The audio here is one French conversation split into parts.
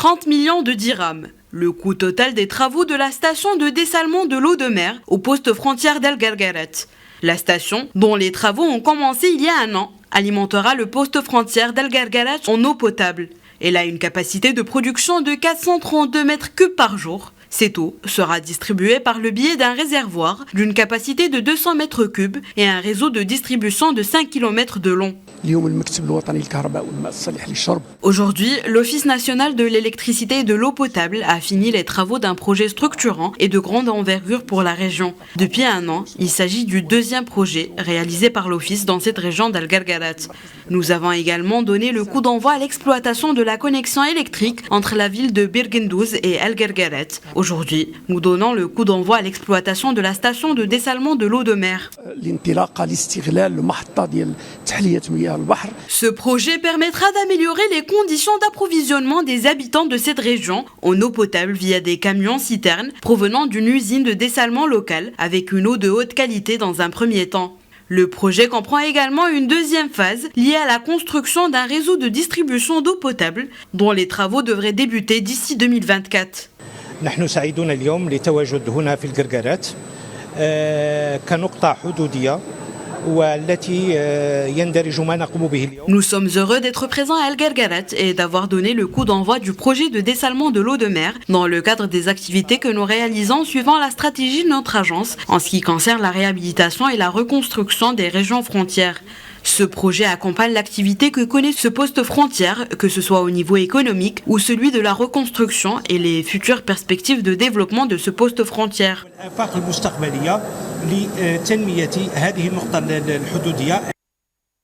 30 millions de dirhams. Le coût total des travaux de la station de dessalement de l'eau de mer au poste frontière d'El Guerguerat. La station, dont les travaux ont commencé il y a un an, alimentera le poste frontière d'El Guerguerat en eau potable. Elle a une capacité de production de 432 mètres cubes par jour. Cette eau sera distribuée par le biais d'un réservoir d'une capacité de 200 mètres cubes et un réseau de distribution de 5 km de long. Aujourd'hui, l'Office national de l'électricité et de l'eau potable a fini les travaux d'un projet structurant et de grande envergure pour la région. Depuis un an, il s'agit du deuxième projet réalisé par l'Office dans cette région d'El Guerguerat. Nous avons également donné le coup d'envoi à l'exploitation de la connexion électrique entre la ville de Bir Guendouz et El Guerguerat. Aujourd'hui, nous donnons le coup d'envoi à l'exploitation de la station de dessalement de l'eau de mer. Ce projet permettra d'améliorer les conditions d'approvisionnement des habitants de cette région en eau potable via des camions-citernes provenant d'une usine de dessalement locale avec une eau de haute qualité dans un premier temps. Le projet comprend également une deuxième phase liée à la construction d'un réseau de distribution d'eau potable dont les travaux devraient débuter d'ici 2024. نحن سعيدون اليوم لتواجد هنا في القرقرات كنقطة حدودية والتي يندرج ما نقوم به اليوم. Nous sommes heureux d'être présents à El Guerguerat et d'avoir donné le coup d'envoi du projet de dessalement de l'eau de mer dans le cadre des activités que nous réalisons suivant la stratégie de notre agence en ce qui concerne la réhabilitation et la reconstruction des régions frontières. Ce projet accompagne l'activité que connaît ce poste frontière, que ce soit au niveau économique ou celui de la reconstruction et les futures perspectives de développement de ce poste frontière.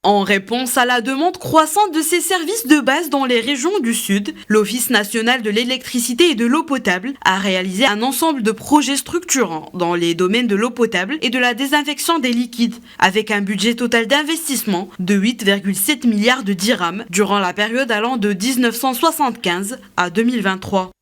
En réponse à la demande croissante de ces services de base dans les régions du Sud, l'Office national de l'électricité et de l'eau potable a réalisé un ensemble de projets structurants dans les domaines de l'eau potable et de la désinfection des liquides, avec un budget total d'investissement de 8,7 milliards de dirhams durant la période allant de 1975 à 2023.